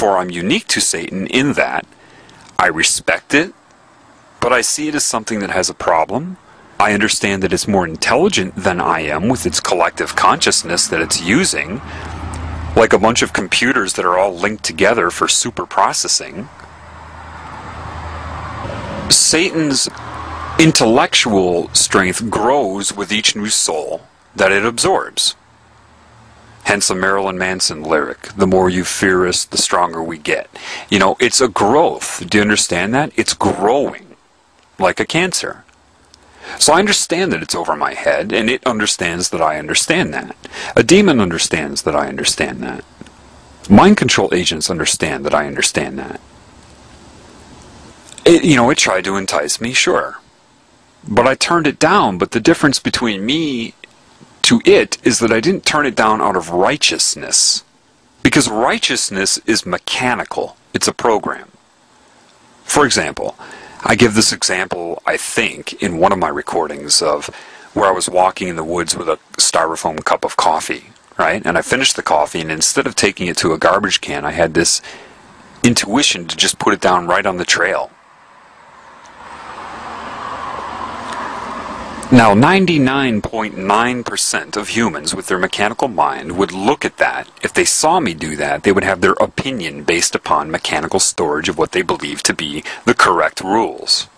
Therefore, I'm unique to Satan in that I respect it, but I see it as something that has a problem. I understand that it's more intelligent than I am with its collective consciousness that it's using, like a bunch of computers that are all linked together for super processing. Satan's intellectual strength grows with each new soul that it absorbs. Hence a Marilyn Manson lyric, the more you fear us, the stronger we get. You know, it's a growth. Do you understand that? It's growing like a cancer. So I understand that it's over my head, and it understands that I understand that. A demon understands that I understand that. Mind control agents understand that I understand that. It tried to entice me, sure. But I turned it down. But the difference between me to it is that I didn't turn it down out of righteousness. Because righteousness is mechanical. It's a program. For example, I give this example, I think, in one of my recordings of where I was walking in the woods with a styrofoam cup of coffee, right? And I finished the coffee, and instead of taking it to a garbage can, I had this intuition to just put it down right on the trail. Now, 99.9% of humans with their mechanical mind would look at that. If they saw me do that, they would have their opinion based upon mechanical storage of what they believe to be the correct rules.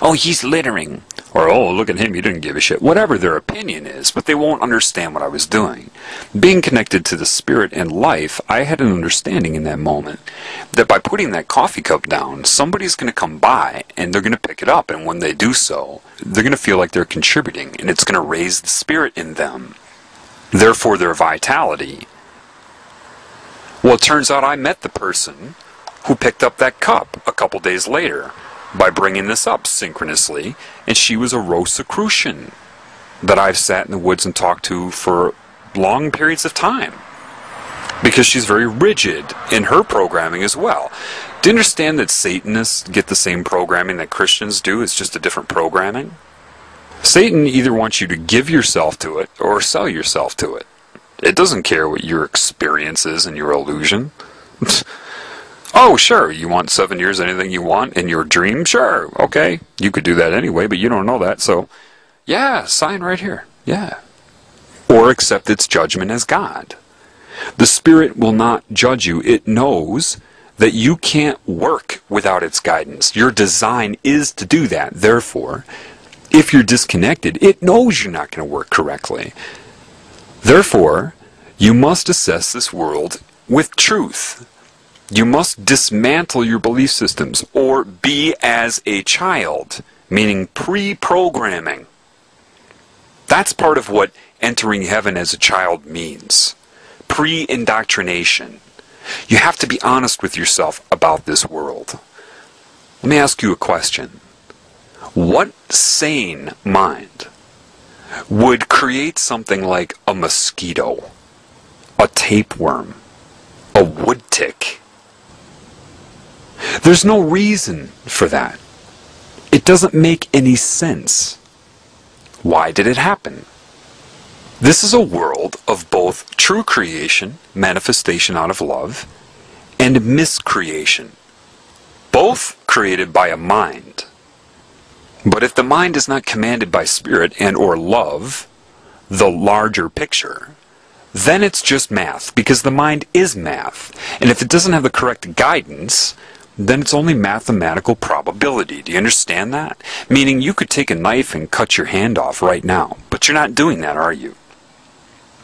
Oh, he's littering. Or, oh, look at him, he didn't give a shit. Whatever their opinion is, but they won't understand what I was doing. Being connected to the spirit and life, I had an understanding in that moment that by putting that coffee cup down, somebody's going to come by and they're going to pick it up. And when they do so, they're going to feel like they're contributing, and it's going to raise the spirit in them. Therefore, their vitality. Well, it turns out I met the person who picked up that cup a couple days later by bringing this up synchronously, and she was a Rosicrucian that I've sat in the woods and talked to for long periods of time, because she's very rigid in her programming as well. Do you understand that Satanists get the same programming that Christians do? It's just a different programming. Satan either wants you to give yourself to it or sell yourself to it. It doesn't care what your experience is and your illusion. Oh, sure, you want 7 years, anything you want in your dream? Sure, okay. You could do that anyway, but you don't know that, so yeah, sign right here. Yeah. Or accept its judgment as God. The Spirit will not judge you. It knows that you can't work without its guidance. Your design is to do that. Therefore, if you're disconnected, it knows you're not going to work correctly. Therefore, you must assess this world with truth. You must dismantle your belief systems, or be as a child, meaning pre-programming. That's part of what entering heaven as a child means. Pre-indoctrination. You have to be honest with yourself about this world. Let me ask you a question. What sane mind would create something like a mosquito, a tapeworm, a wood tick? There's no reason for that. It doesn't make any sense. Why did it happen? This is a world of both true creation, manifestation out of love, and miscreation. Both created by a mind. But if the mind is not commanded by spirit and or love, the larger picture, then it's just math, because the mind is math. And if it doesn't have the correct guidance, then it's only mathematical probability. Do you understand that? Meaning you could take a knife and cut your hand off right now, but you're not doing that, are you?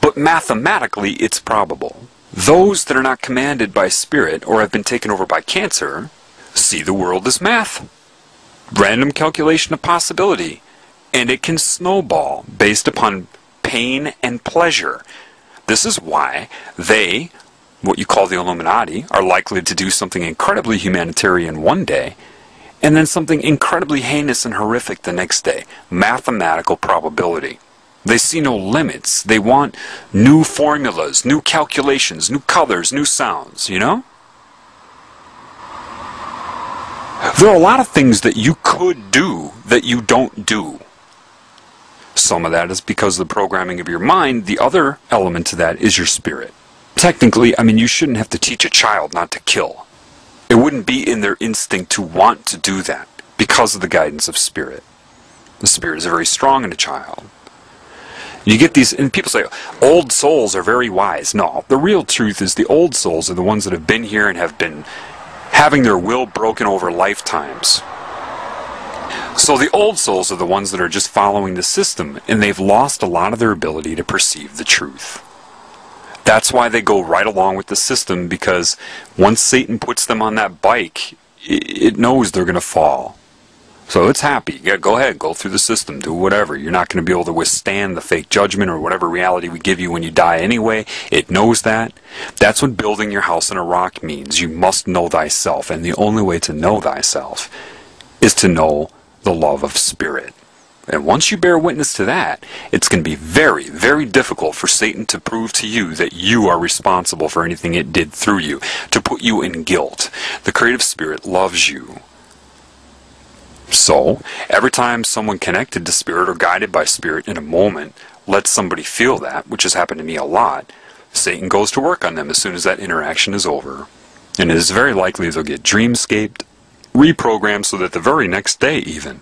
But mathematically, it's probable. Those that are not commanded by spirit or have been taken over by cancer see the world as math. Random calculation of possibility. And it can snowball based upon pain and pleasure. This is why they, what you call the Illuminati, are likely to do something incredibly humanitarian one day, and then something incredibly heinous and horrific the next day. Mathematical probability. They see no limits. They want new formulas, new calculations, new colors, new sounds, you know? There are a lot of things that you could do that you don't do. Some of that is because of the programming of your mind. The other element to that is your spirit. Technically, I mean, you shouldn't have to teach a child not to kill. It wouldn't be in their instinct to want to do that because of the guidance of spirit. The spirit is very strong in a child. You get these, and people say, old souls are very wise. No, the real truth is the old souls are the ones that have been here and have been having their will broken over lifetimes. So the old souls are the ones that are just following the system, and they've lost a lot of their ability to perceive the truth. That's why they go right along with the system, because once Satan puts them on that bike, it knows they're going to fall. So it's happy. Yeah, go ahead, go through the system, do whatever. You're not going to be able to withstand the fake judgment or whatever reality we give you when you die anyway. It knows that. That's what building your house on a rock means. You must know thyself, and the only way to know thyself is to know the love of spirit. And once you bear witness to that, it's going to be very, very difficult for Satan to prove to you that you are responsible for anything it did through you, to put you in guilt. The creative spirit loves you. So, every time someone connected to spirit or guided by spirit in a moment lets somebody feel that, which has happened to me a lot, Satan goes to work on them as soon as that interaction is over. And it is very likely they'll get dreamscaped, reprogrammed so that the very next day even,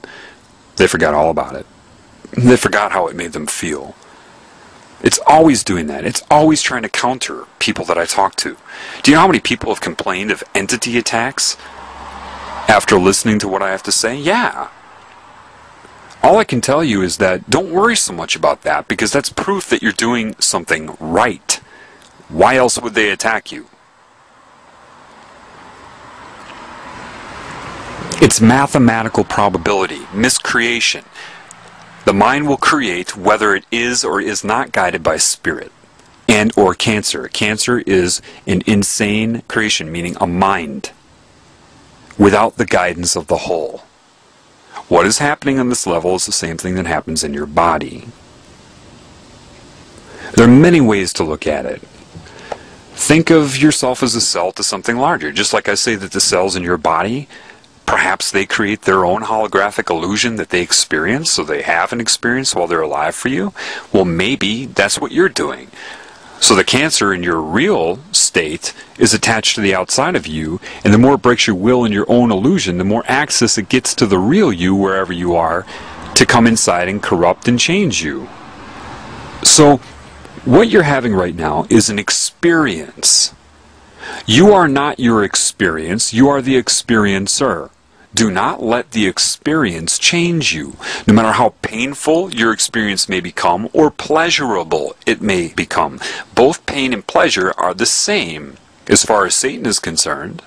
they forgot all about it. They forgot how it made them feel. It's always doing that. It's always trying to counter people that I talk to. Do you know how many people have complained of entity attacks after listening to what I have to say? Yeah. All I can tell you is that don't worry so much about that, because that's proof that you're doing something right. Why else would they attack you? It's mathematical probability, miscreation. The mind will create whether it is or is not guided by spirit and or cancer. Cancer is an insane creation, meaning a mind without the guidance of the whole. What is happening on this level is the same thing that happens in your body. There are many ways to look at it. Think of yourself as a cell to something larger. Just like I say that the cells in your body, perhaps they create their own holographic illusion that they experience, so they have an experience while they're alive for you. Well, maybe that's what you're doing. So the cancer in your real state is attached to the outside of you, and the more it breaks your will in your own illusion, the more access it gets to the real you, wherever you are, to come inside and corrupt and change you. So what you're having right now is an experience. You are not your experience, you are the experiencer. Do not let the experience change you, no matter how painful your experience may become or pleasurable it may become. Both pain and pleasure are the same as far as Satan is concerned.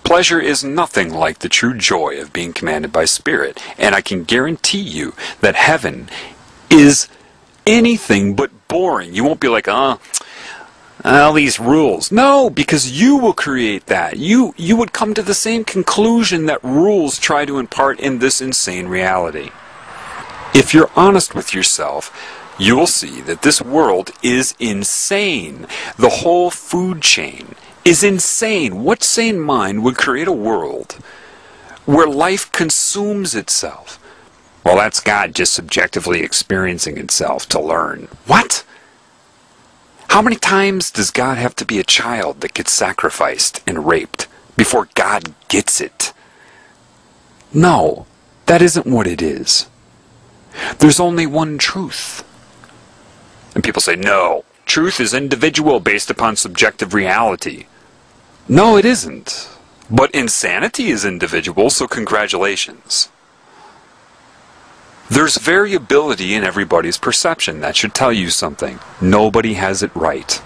Pleasure is nothing like the true joy of being commanded by spirit, and I can guarantee you that heaven is anything but boring. You won't be like, all these rules. No, because you will create that. You would come to the same conclusion that rules try to impart in this insane reality. If you're honest with yourself, you will see that this world is insane. The whole food chain is insane. What sane mind would create a world where life consumes itself? Well, that's God just subjectively experiencing itself to learn. What? How many times does God have to be a child that gets sacrificed and raped before God gets it? No, that isn't what it is. There's only one truth. And people say, no, truth is individual based upon subjective reality. No, it isn't. But insanity is individual, so congratulations. There's variability in everybody's perception. That should tell you something. Nobody has it right.